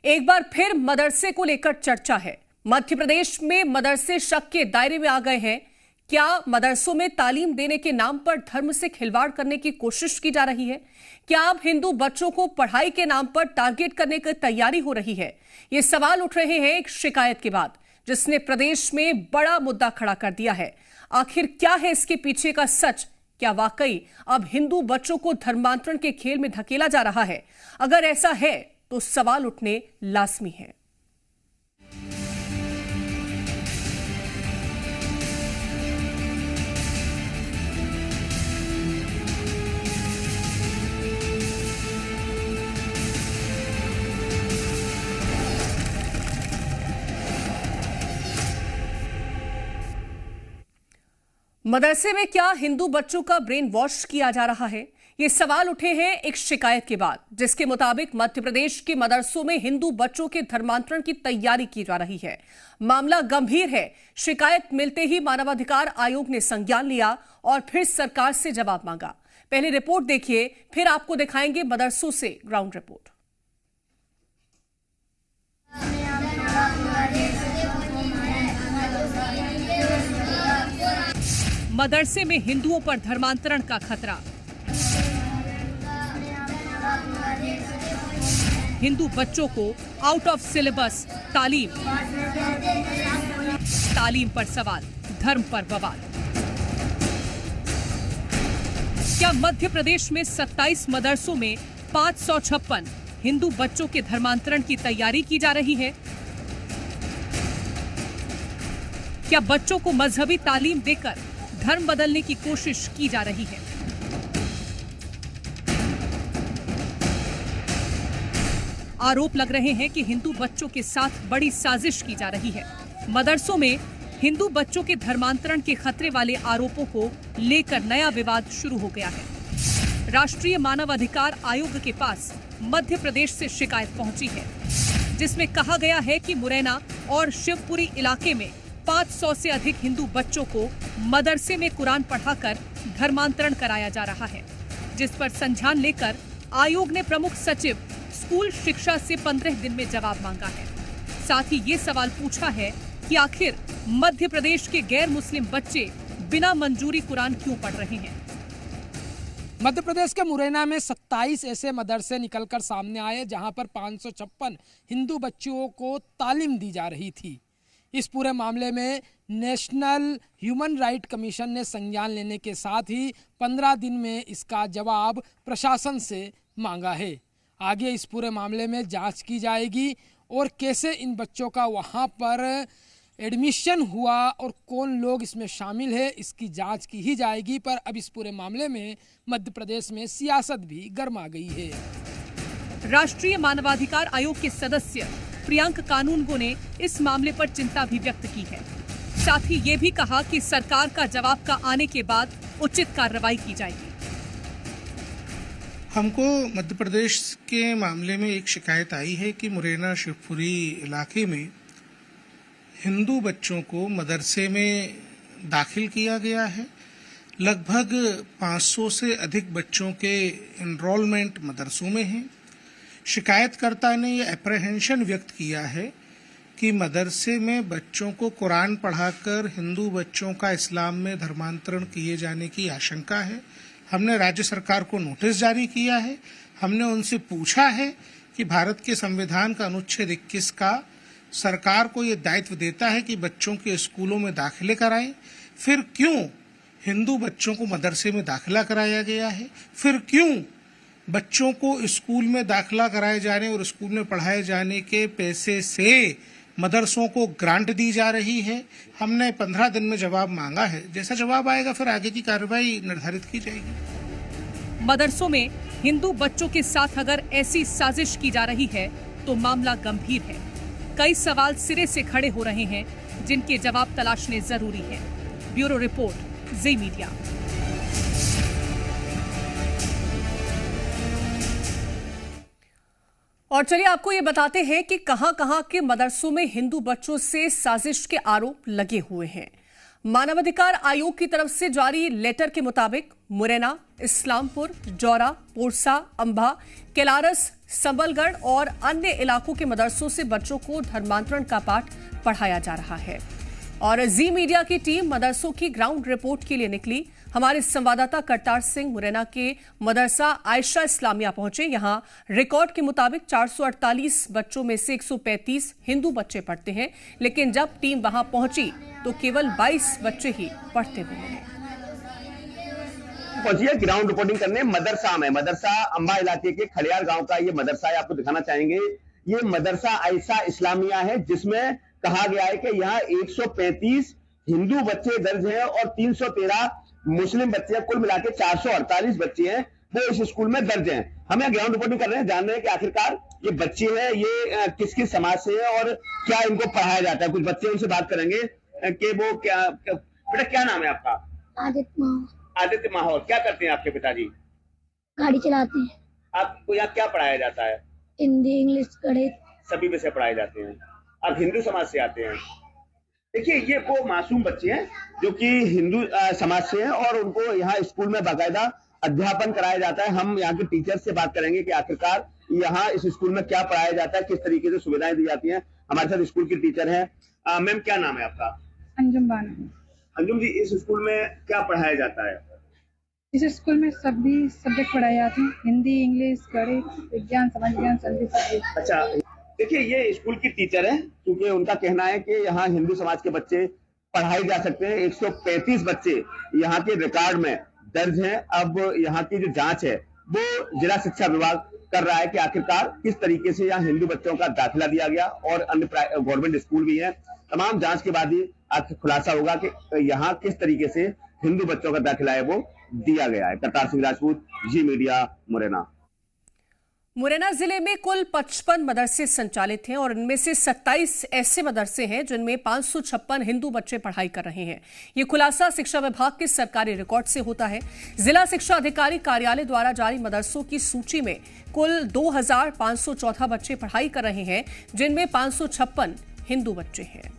एक बार फिर मदरसे को लेकर चर्चा है। मध्य प्रदेश में मदरसे शक के दायरे में आ गए हैं। क्या मदरसों में तालीम देने के नाम पर धर्म से खिलवाड़ करने की कोशिश की जा रही है? क्या अब हिंदू बच्चों को पढ़ाई के नाम पर टारगेट करने की तैयारी हो रही है? ये सवाल उठ रहे हैं एक शिकायत के बाद, जिसने प्रदेश में बड़ा मुद्दा खड़ा कर दिया है। आखिर क्या है इसके पीछे का सच? क्या वाकई अब हिंदू बच्चों को धर्मांतरण के खेल में धकेला जा रहा है? अगर ऐसा है तो सवाल उठने लाजमी है। मदरसे में क्या हिंदू बच्चों का ब्रेन वॉश किया जा रहा है? ये सवाल उठे हैं एक शिकायत के बाद, जिसके मुताबिक मध्य प्रदेश के मदरसों में हिंदू बच्चों के धर्मांतरण की तैयारी की जा रही है। मामला गंभीर है। शिकायत मिलते ही मानवाधिकार आयोग ने संज्ञान लिया और फिर सरकार से जवाब मांगा। पहले रिपोर्ट देखिए, फिर आपको दिखाएंगे मदरसों से ग्राउंड रिपोर्ट। मदरसे में हिंदुओं पर धर्मांतरण का खतरा। हिंदू बच्चों को आउट ऑफ सिलेबस तालीम पर सवाल, धर्म पर बवाल। क्या मध्य प्रदेश में 27 मदरसों में 556 हिंदू बच्चों के धर्मांतरण की तैयारी की जा रही है? क्या बच्चों को मजहबी तालीम देकर धर्म बदलने की कोशिश की जा रही है? आरोप लग रहे हैं कि हिंदू बच्चों के साथ बड़ी साजिश की जा रही है। मदरसों में हिंदू बच्चों के धर्मांतरण के खतरे वाले आरोपों को लेकर नया विवाद शुरू हो गया है। राष्ट्रीय मानव अधिकार आयोग के पास मध्य प्रदेश से शिकायत पहुंची है, जिसमें कहा गया है कि मुरैना और शिवपुरी इलाके में 500 से अधिक हिंदू बच्चों को मदरसे में कुरान पढ़ाकर धर्मांतरण कराया जा रहा है, जिस पर संज्ञान लेकर आयोग ने प्रमुख सचिव स्कूल शिक्षा से 15 दिन में जवाब मांगा है। साथ ही ये सवाल पूछा है कि आखिर मध्य प्रदेश के गैर मुस्लिम बच्चे बिना मंजूरी कुरान क्यों पढ़ रहे हैं। मध्य प्रदेश के मुरैना में 27 ऐसे मदरसे निकलकर सामने आए जहां पर 556 हिंदू बच्चों को तालीम दी जा रही थी। इस पूरे मामले में नेशनल ह्यूमन राइट कमीशन ने संज्ञान लेने के साथ ही 15 दिन में इसका जवाब प्रशासन से मांगा है। आगे इस पूरे मामले में जांच की जाएगी और कैसे इन बच्चों का वहां पर एडमिशन हुआ और कौन लोग इसमें शामिल है, इसकी जांच की ही जाएगी। पर अब इस पूरे मामले में मध्य प्रदेश में सियासत भी गर्मा गई है। राष्ट्रीय मानवाधिकार आयोग के सदस्य प्रियंक कानूनगो ने इस मामले पर चिंता भी व्यक्त की है। साथ ही ये भी कहा कि सरकार का जवाब का आने के बाद उचित कार्रवाई की जाएगी। हमको मध्य प्रदेश के मामले में एक शिकायत आई है कि मुरैना शिवपुरी इलाके में हिंदू बच्चों को मदरसे में दाखिल किया गया है। लगभग 500 से अधिक बच्चों के एनरोलमेंट मदरसों में है। शिकायतकर्ता ने यह एप्रहेंशन व्यक्त किया है कि मदरसे में बच्चों को कुरान पढ़ाकर हिंदू बच्चों का इस्लाम में धर्मांतरण किए जाने की आशंका है। हमने राज्य सरकार को नोटिस जारी किया है। हमने उनसे पूछा है कि भारत के संविधान का अनुच्छेद 21 का सरकार को ये दायित्व देता है कि बच्चों के स्कूलों में दाखिले कराएं, फिर क्यों हिंदू बच्चों को मदरसे में दाखिला कराया गया है? फिर क्यों बच्चों को स्कूल में दाखिला कराए जाने और स्कूल में पढ़ाए जाने के पैसे से मदरसों को ग्रांट दी जा रही है? हमने 15 दिन में जवाब मांगा है। जैसा जवाब आएगा फिर आगे की कार्रवाई निर्धारित की जाएगी। मदरसों में हिंदू बच्चों के साथ अगर ऐसी साजिश की जा रही है तो मामला गंभीर है। कई सवाल सिरे से खड़े हो रहे हैं, जिनके जवाब तलाशने जरूरी है। ब्यूरो रिपोर्ट, जी मीडिया। और चलिए आपको ये बताते हैं कि कहां-कहां के मदरसों में हिंदू बच्चों से साजिश के आरोप लगे हुए हैं। मानवाधिकार आयोग की तरफ से जारी लेटर के मुताबिक मुरैना, इस्लामपुर, जौरा, पोरसा, अंबा, केलारस, संबलगढ़ और अन्य इलाकों के मदरसों से बच्चों को धर्मांतरण का पाठ पढ़ाया जा रहा है। और जी मीडिया की टीम मदरसों की ग्राउंड रिपोर्ट के लिए निकली। हमारे संवाददाता करतार सिंह मुरैना के मदरसा आयशा इस्लामिया पहुंचे। यहां रिकॉर्ड के मुताबिक 448 बच्चों में से 135 हिंदू बच्चे पढ़ते हैं, लेकिन जब टीम वहां पहुंची तो केवल 22 बच्चे ही पढ़ते हुए मिले। पहुंची है ग्राउंड रिपोर्टिंग करने मदरसा में। मदरसा अंबा इलाके के खलियार गांव का ये मदरसा है, आपको दिखाना चाहेंगे। ये मदरसा आयशा इस्लामिया है, जिसमें कहा गया है कि यहाँ 135 हिंदू बच्चे दर्ज हैं और 313 मुस्लिम बच्चे हैं। कुल मिला के 448 बच्चे हैं वो इस स्कूल में दर्ज हैं। हम यहाँ ग्राउंड रिपोर्टिंग कर रहे हैं, जान रहे हैं कि आखिरकार ये बच्चे हैं ये किस किस समाज से है और क्या इनको पढ़ाया जाता है। कुछ बच्चे उनसे बात करेंगे कि वो बेटा क्या नाम है आपका? आदित्य माहौर। क्या करते हैं आपके पिताजी? गाड़ी चलाते हैं। आपको यहाँ क्या पढ़ाया जाता है? हिंदी, इंग्लिश, गणित सभी विषय पढ़ाए जाते हैं। आप हिंदू समाज से आते हैं। देखिए ये वो मासूम बच्चे हैं जो कि हिंदू समाज से हैं और उनको यहाँ स्कूल में बाकायदा अध्यापन कराया जाता है। हम यहाँ के टीचर से बात करेंगे कि आखिरकार यहाँ इस स्कूल में क्या पढ़ाया जाता है, किस तरीके से सुविधाएं दी जाती हैं। हमारे साथ स्कूल की टीचर हैं। मैम क्या नाम है आपका? अंजुम बानो। अंजुम जी, इस स्कूल में क्या पढ़ाया जाता है? इस स्कूल में सभी सब्जेक्ट पढ़ाए जाते हैं, हिंदी, इंग्लिश, गणित, विज्ञान, समाज विज्ञान, सभी सब्जेक्ट। अच्छा, देखिए ये स्कूल की टीचर है, क्योंकि उनका कहना है कि यहाँ हिंदू समाज के बच्चे पढ़ाए जा सकते हैं। 135 बच्चे यहाँ के रिकॉर्ड में दर्ज हैं। अब यहाँ की जो जांच है वो जिला शिक्षा विभाग कर रहा है कि आखिरकार किस तरीके से यहाँ हिंदू बच्चों का दाखिला दिया गया और अन्य गवर्नमेंट स्कूल भी हैं। तमाम जांच के बाद ही आखिर खुलासा होगा कि यहाँ किस तरीके से हिंदू बच्चों का दाखिला है वो दिया गया है। करतार सिंह राजपूत, जी मीडिया, मुरैना। मुरैना जिले में कुल 55 मदरसे संचालित हैं और इनमें से 27 ऐसे मदरसे हैं जिनमें 556 हिंदू बच्चे पढ़ाई कर रहे हैं। ये खुलासा शिक्षा विभाग के सरकारी रिकॉर्ड से होता है। जिला शिक्षा अधिकारी कार्यालय द्वारा जारी मदरसों की सूची में कुल 2514 बच्चे पढ़ाई कर रहे हैं, जिनमें 556 हिंदू बच्चे हैं।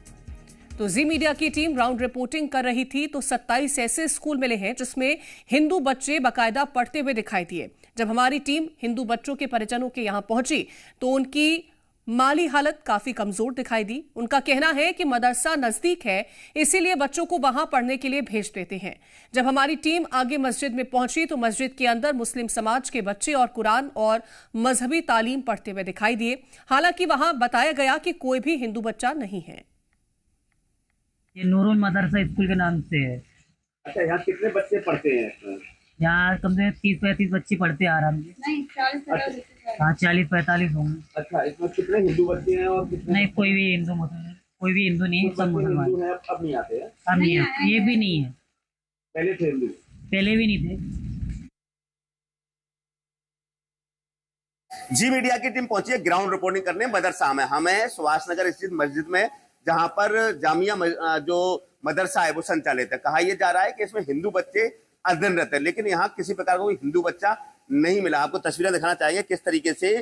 तो जी मीडिया की टीम ग्राउंड रिपोर्टिंग कर रही थी तो 27 ऐसे स्कूल मिले हैं जिसमें हिंदू बच्चे बाकायदा पढ़ते हुए दिखाई दिए। जब हमारी टीम हिंदू बच्चों के परिजनों के यहां पहुंची तो उनकी माली हालत काफी कमजोर दिखाई दी। उनका कहना है कि मदरसा नजदीक है, इसीलिए बच्चों को वहां पढ़ने के लिए भेज देते हैं। जब हमारी टीम आगे मस्जिद में पहुंची तो मस्जिद के अंदर मुस्लिम समाज के बच्चे और कुरान और मजहबी तालीम पढ़ते हुए दिखाई दिए। हालांकि वहां बताया गया कि कोई भी हिंदू बच्चा नहीं है। ये नूरुल मदरसा स्कूल के नाम से है। अच्छा, यहाँ कितने बच्चे पढ़ते हैं? यहाँ कम से कम 30-35 बच्चे पढ़ते हैं आराम से। नहीं, 40-45। हाँ, 40-45 होंगे। अच्छा, इसमें कितने हिंदू बच्चे हैं और कितने? नहीं, कोई भी हिंदू नहीं है, सब मुसलमान हिंदू हैं। अब नहीं आते हैं? अब नहीं है, ये भी नहीं है। पहले थे हिंदू? पहले भी नहीं थे। जी मीडिया की टीम पहुंची है ग्राउंड रिपोर्टिंग करने मदरसा में। हमें सुभाष नगर स्थित मस्जिद में, जहां पर जामिया जो मदरसा है वो संचालित है, कहा यह जा रहा है कि इसमें हिंदू बच्चे अध्ययनरत है, लेकिन यहाँ किसी प्रकार का कोई हिंदू बच्चा नहीं मिला। आपको तस्वीरें दिखाना चाहिए किस तरीके से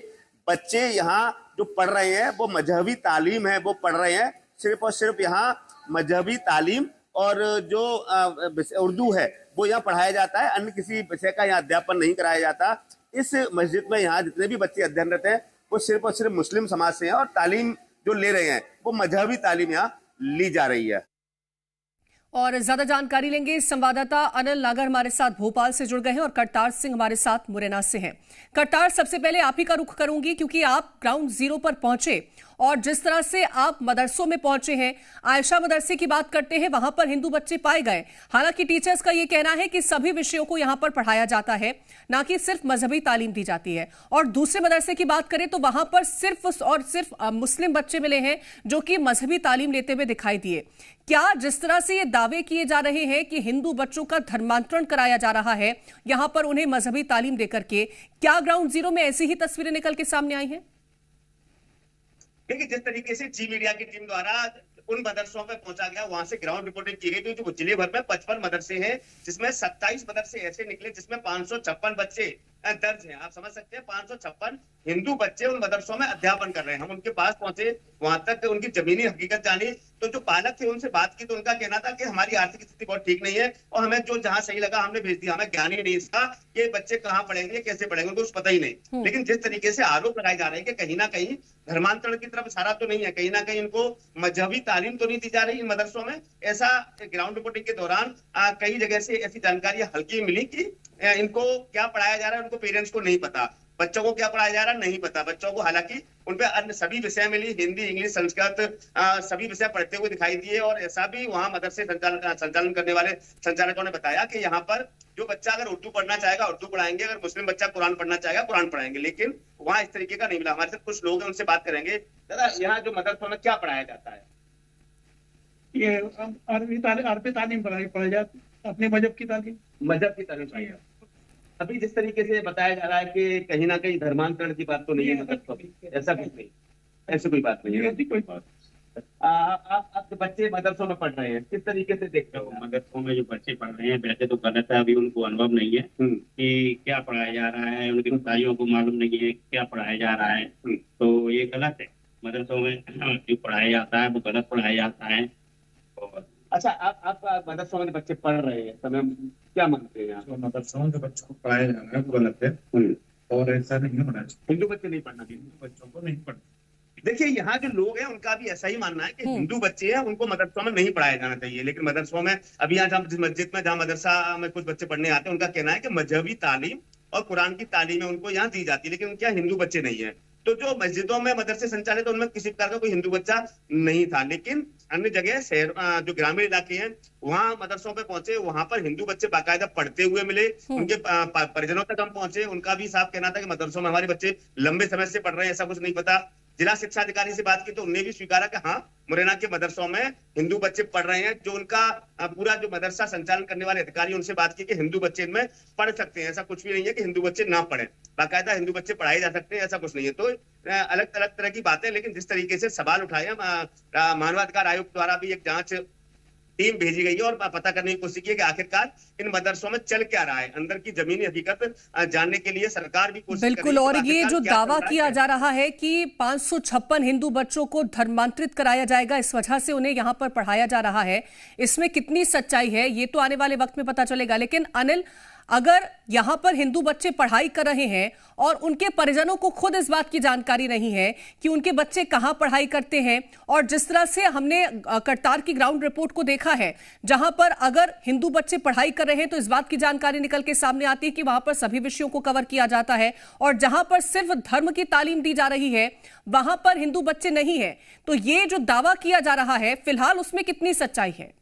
बच्चे यहाँ जो पढ़ रहे हैं वो मजहबी तालीम है वो पढ़ रहे हैं। सिर्फ और सिर्फ यहाँ मजहबी तालीम और जो उर्दू है वो यहाँ पढ़ाया जाता है, अन्य किसी विषय का यहाँ अध्यापन नहीं कराया जाता। इस मस्जिद में यहाँ जितने भी बच्चे अध्ययनरत हैं वो सिर्फ और सिर्फ मुस्लिम समाज से हैं और तालीम जो ले रहे हैं वो मजहबी तालीम यहाँ ली जा रही है। और ज्यादा जानकारी लेंगे, संवाददाता अनिल नागर हमारे साथ भोपाल से जुड़ गए हैं और करतार सिंह हमारे साथ मुरैना से हैं। करतार, सबसे पहले आप ही का रुख करूंगी क्योंकि आप ग्राउंड जीरो पर पहुंचे और जिस तरह से आप मदरसों में पहुंचे हैं, आयशा मदरसे की बात करते हैं, वहां पर हिंदू बच्चे पाए गए। हालांकि टीचर्स का यह कहना है कि सभी विषयों को यहां पर पढ़ाया जाता है, ना कि सिर्फ मजहबी तालीम दी जाती है। और दूसरे मदरसे की बात करें तो वहां पर सिर्फ और सिर्फ मुस्लिम बच्चे मिले हैं जो कि मजहबी तालीम लेते हुए दिखाई दिए। क्या जिस तरह से ये दावे किए जा रहे हैं कि हिंदू बच्चों का धर्मांतरण कराया जा रहा है यहां पर उन्हें मजहबी तालीम देकर के, क्या ग्राउंड जीरो में ऐसी ही तस्वीरें निकल के सामने आई हैं? देखिए, जिस तरीके से जी मीडिया की टीम द्वारा उन मदरसों पे पहुंचा गया, वहां से ग्राउंड रिपोर्टिंग की गई, जो जिले भर में 55 मदरसे हैं, जिसमें 27 मदरसे ऐसे निकले जिसमें 556 बच्चे दर्ज हैं। आप समझ सकते हैं 556 हिंदू बच्चे उन मदरसों में अध्यापन कर रहे हैं। हम उनके पास पहुंचे, वहां तक उनकी जमीनी हकीकत जानी तो जो पालक थे उनसे बात की तो उनका कहना था कि हमारी आर्थिक स्थिति बहुत ठीक नहीं है और हमें जो जहां सही लगा हमने भेज दिया, हमें ज्ञान ही नहीं इसका कि बच्चे कहाँ पढ़ेंगे, कैसे पढ़ेंगे, उनको कुछ पता ही नहीं। लेकिन जिस तरीके से आरोप लगाए जा रहे हैं कि कहीं ना कहीं धर्मांतरण की तरफ इशारा तो नहीं है, कहीं ना कहीं इनको मजहबी तालीम तो नहीं दी जा रही इन मदरसों में, ऐसा ग्राउंड रिपोर्टिंग के दौरान कई जगह से ऐसी जानकारी हल्की मिली कि इनको क्या पढ़ाया जा रहा है उनको पेरेंट्स को नहीं पता, बच्चों को क्या पढ़ाया जा रहा है नहीं पता। बच्चों को हालांकि उनपे अन्य सभी विषय मिली, हिंदी, इंग्लिश, संस्कृत सभी विषय पढ़ते हुए दिखाई दिए। और ऐसा भी वहां मदरसे संचालन करने वाले संचालकों ने बताया कि यहाँ पर जो बच्चा अगर उर्दू पढ़ना चाहेगा उर्दू पढ़ाएंगे, अगर मुस्लिम बच्चा कुरान पढ़ना चाहेगा कुरान पढ़ाएंगे, लेकिन वहां इस तरीके का नहीं मिला। हमारे साथ कुछ लोग हैं, उनसे बात करेंगे। दादा, यहाँ जो मदरसों में क्या पढ़ाया जाता है? ये अरबी तालीम पढ़ाई जाती, अपने मजहब की तालीम पढ़ाई। अभी जिस तरीके से बताया जा रहा है कि कहीं ना कहीं धर्मांतरण की बात तो नहीं है मदरसों में, ऐसा कुछ नहीं, ऐसी कोई बात नहीं है। कोई बात आप जो बच्चे मदरसों में पढ़ रहे हैं किस तरीके से देखते हो? मदरसों में जो बच्चे पढ़ रहे हैं वैसे तो गलत है, अभी उनको अनुभव नहीं है कि क्या पढ़ाया जा रहा है, उनके पिताइयों को मालूम नहीं है क्या पढ़ाया जा रहा है, तो ये गलत है। मदरसों में जो पढ़ाया जाता है वो गलत पढ़ाया जाता है। और अच्छा, आप मदरसों में बच्चे पढ़ रहे हैं समय क्या मानते हैं? जो मदरसों में बच्चों को पढ़ाया जा रहा है वो गलत है और ऐसा नहीं होना चाहिए। हिंदू बच्चे नहीं पढ़ना चाहिए, हिंदू बच्चों को नहीं पढ़ना। देखिए, यहाँ जो लोग हैं उनका भी ऐसा ही मानना है कि हिंदू बच्चे हैं उनको मदरसों में नहीं पढ़ाया जाना चाहिए। लेकिन मदरसों में अभी यहाँ जिस मस्जिद में जहाँ मदरसा में कुछ बच्चे पढ़ने आते हैं, उनका कहना है कि मजहबी तालीम और कुरान की तालीम उनको यहाँ दी जाती है, लेकिन उनके यहाँ हिंदू बच्चे नहीं है। तो जो मस्जिदों में मदरसे संचालित उनमें किसी प्रकार का कोई हिंदू बच्चा नहीं था, लेकिन अन्य जगह शहर जो ग्रामीण इलाके हैं वहां मदरसों पे पहुंचे, वहां पर हिंदू बच्चे बाकायदा पढ़ते हुए मिले, उनके परिजनों तक हम पहुंचे। उनका भी साफ कहना था कि मदरसों में हमारे बच्चे लंबे समय से पढ़ रहे हैं, ऐसा कुछ नहीं पता। जिला शिक्षा अधिकारी से बात की तो उन्होंने भी स्वीकारा कि हाँ, मुरैना के मदरसों में हिंदू बच्चे पढ़ रहे हैं। जो उनका पूरा जो मदरसा संचालन करने वाले अधिकारी, उनसे बात की कि हिंदू बच्चे इनमें पढ़ सकते हैं, ऐसा कुछ भी नहीं है कि हिंदू बच्चे ना पढ़े, बाकायदा हिंदू बच्चे पढ़ाए जा सकते हैं, ऐसा कुछ नहीं है। तो अलग अलग तरह की बातें, लेकिन जिस तरीके से सवाल उठाए, मानवाधिकार आयोग द्वारा भी एक जांच टीम भेजी गई है और पता करने की कोशिश की है कि आखिरकार इन मदरसों में चल क्या रहा है। अंदर की जमीनी हकीकत जानने के लिए सरकार भी कोशिश बिल्कुल। और ये जो दावा किया जा रहा है कि 556 हिंदू बच्चों को धर्मांतरित कराया जाएगा, इस वजह से उन्हें यहाँ पर पढ़ाया जा रहा है, इसमें कितनी सच्चाई है ये तो आने वाले वक्त में पता चलेगा। लेकिन अनिल, अगर यहाँ पर हिंदू बच्चे पढ़ाई कर रहे हैं और उनके परिजनों को खुद इस बात की जानकारी नहीं है कि उनके बच्चे कहाँ पढ़ाई करते हैं, और जिस तरह से हमने करतार की ग्राउंड रिपोर्ट को देखा है जहां पर अगर हिंदू बच्चे पढ़ाई कर रहे हैं तो इस बात की जानकारी निकल के सामने आती है कि वहां पर सभी विषयों को कवर किया जाता है, और जहां पर सिर्फ धर्म की तालीम दी जा रही है वहां पर हिंदू बच्चे नहीं है। तो ये जो दावा किया जा रहा है फिलहाल उसमें कितनी सच्चाई है?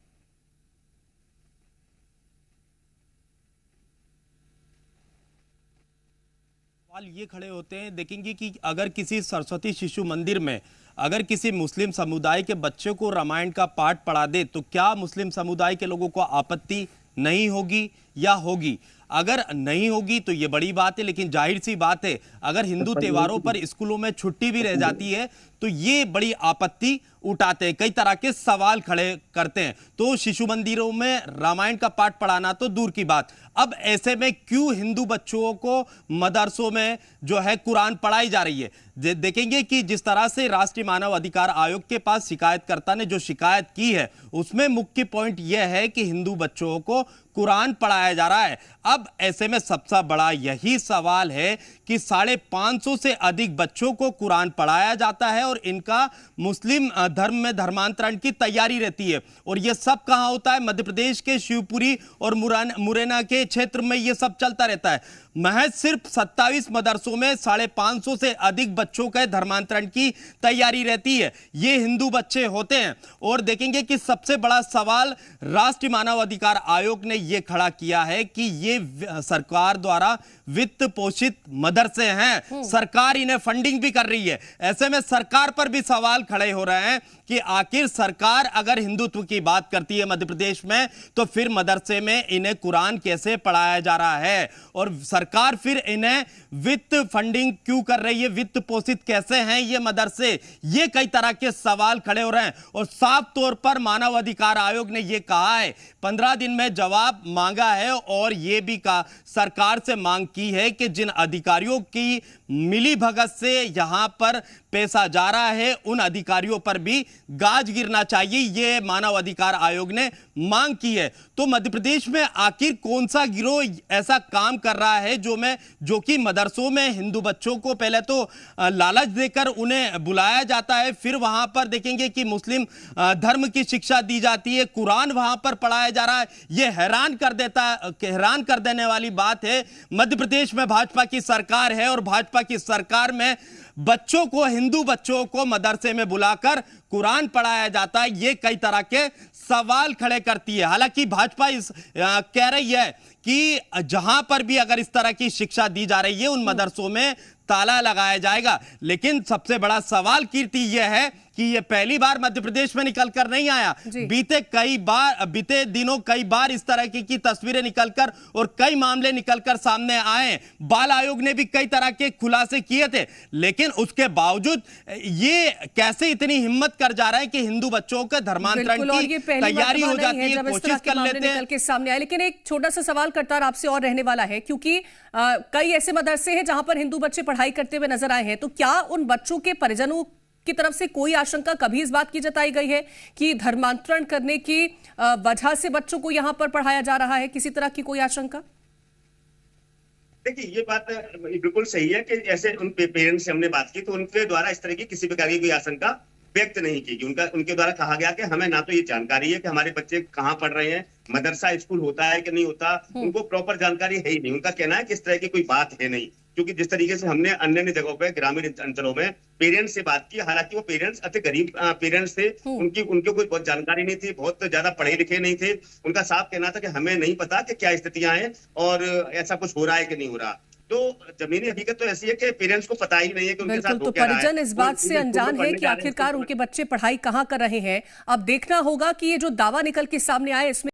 सवाल ये खड़े होते हैं, देखेंगे कि अगर किसी सरस्वती शिशु मंदिर में अगर किसी मुस्लिम समुदाय के बच्चे को रामायण का पाठ पढ़ा दे तो क्या मुस्लिम समुदाय के लोगों को आपत्ति नहीं होगी या होगी? अगर नहीं होगी तो ये बड़ी बात है, लेकिन जाहिर सी बात है अगर हिंदू त्योहारों पर स्कूलों में छुट्टी भी रह जाती है तो ये बड़ी आपत्ति उठाते हैं, कई तरह के सवाल खड़े करते हैं। तो शिशु मंदिरों में रामायण का पाठ पढ़ाना तो दूर की बात, अब ऐसे में क्यों हिंदू बच्चों को मदरसों में जो है कुरान पढ़ाई जा रही है? देखेंगे कि जिस तरह से राष्ट्रीय मानव अधिकार आयोग के पास शिकायतकर्ता ने जो शिकायत की है उसमें मुख्य पॉइंट यह है कि हिंदू बच्चों को कुरान पढ़ाया जा रहा है। अब ऐसे में सबसे बड़ा यही सवाल है कि 550 से अधिक बच्चों को कुरान पढ़ाया जाता है और इनका मुस्लिम धर्म में धर्मांतरण की तैयारी रहती है, और यह सब कहां होता है? मध्य प्रदेश के शिवपुरी और मुरैना के क्षेत्र में यह सब चलता रहता है। महज सिर्फ 27 मदरसों में 550 से अधिक बच्चों के धर्मांतरण की तैयारी रहती है, ये हिंदू बच्चे होते हैं। और देखेंगे कि सबसे बड़ा सवाल राष्ट्रीय मानव अधिकार आयोग ने यह खड़ा किया है कि ये सरकार द्वारा वित्त पोषित मदरसे हैं, सरकार इन्हें फंडिंग भी कर रही है। ऐसे में सरकार पर भी सवाल खड़े हो रहे हैं कि आखिर सरकार अगर हिंदुत्व की बात करती है मध्य प्रदेश में तो फिर मदरसे में इन्हें कुरान कैसे पढ़ाया जा रहा है, और सरकार फिर इन्हें वित्त फंडिंग क्यों कर रही है, वित्त पोषित कैसे हैं ये मदरसे? ये कई तरह के सवाल खड़े हो रहे हैं और साफ तौर पर मानव अधिकार आयोग ने यह कहा है, 15 दिन में जवाब मांगा है और यह भी कहा सरकार से मांग की है कि जिन अधिकारियों की मिली भगत से यहां पर पेशा जा रहा है उन अधिकारियों पर भी गाज गिरना चाहिए, ये मानव अधिकार आयोग ने मांग की है। तो मध्य प्रदेश में आखिर कौन सा गिरोह ऐसा काम कर रहा है जो कि मदरसों में हिंदू बच्चों को पहले तो लालच देकर उन्हें बुलाया जाता है, फिर वहां पर देखेंगे कि मुस्लिम धर्म की शिक्षा दी जाती है, कुरान वहां पर पढ़ाया जा रहा है। यह हैरान कर देने वाली बात है। मध्य प्रदेश में भाजपा की सरकार है और भाजपा की सरकार में हिंदू बच्चों को मदरसे में बुलाकर कुरान पढ़ाया जाता है। ये कई तरह के सवाल खड़े करती है। हालांकि भाजपा कह रही है कि जहां पर भी अगर इस तरह की शिक्षा दी जा रही है उन मदरसों में ताला लगाया जाएगा। लेकिन सबसे बड़ा सवाल कीर्ति यह है कि यह पहली बार मध्य प्रदेश में निकलकर नहीं आया। बीते दिनों कई बार इस तरह की तस्वीरें निकलकर और कई मामले निकलकर सामने आए। बाल आयोग ने भी कई तरह के खुलासे किए थे, लेकिन उसके बावजूद ये कैसे इतनी हिम्मत कर जा रहा है कि हिंदू बच्चों के धर्मांतरण की तैयारी हो जाती है, कोशिश कर लेते हैं के सामने आए। लेकिन एक छोटा सा सवाल करतार आपसे और रहने वाला है, क्योंकि कई ऐसे मदरसे हैं जहां पर हिंदू बच्चे पढ़ाई करते हुए नजर आए हैं, तो क्या उन बच्चों के परिजनों की तरफ से कोई आशंका कभी इस बात की जताई गई है कि धर्मांतरण करने की वजह से बच्चों को यहां पर पढ़ाया जा रहा है? किसी तरह की कोई आशंका? देखिए, ये बात बिल्कुल सही है कि जैसे उन पेरेंट्स से हमने बात की तो उनके द्वारा इस तरह की किसी प्रकार की कोई आशंका व्यक्त नहीं की। उनके द्वारा कहा गया कि हमें ना तो ये जानकारी है कि हमारे बच्चे कहाँ पढ़ रहे हैं, मदरसा स्कूल होता है कि नहीं होता, उनको प्रॉपर जानकारी है ही नहीं। उनका कहना है कि इस तरह की कोई बात है नहीं, क्योंकि जिस तरीके से हमने अन्य जगहों पे ग्रामीण अंचलों में पेरेंट्स से बात की, हालांकि वो पेरेंट्स अति गरीब पेरेंट्स थे, उनको कोई बहुत जानकारी नहीं थी, बहुत ज्यादा पढ़े लिखे नहीं थे। उनका साफ कहना था कि हमें नहीं पता कि क्या स्थितियां हैं और ऐसा कुछ हो रहा है कि नहीं हो रहा। तो जमीनी हकीकत तो ऐसी है कि पेरेंट्स को पता ही नहीं है कि उनके साथ तो परिजन इस बात से अनजान है कि आखिरकार उनके बच्चे पढ़ाई कहाँ कर रहे हैं। अब देखना होगा कि ये जो दावा निकल के सामने आए इसमें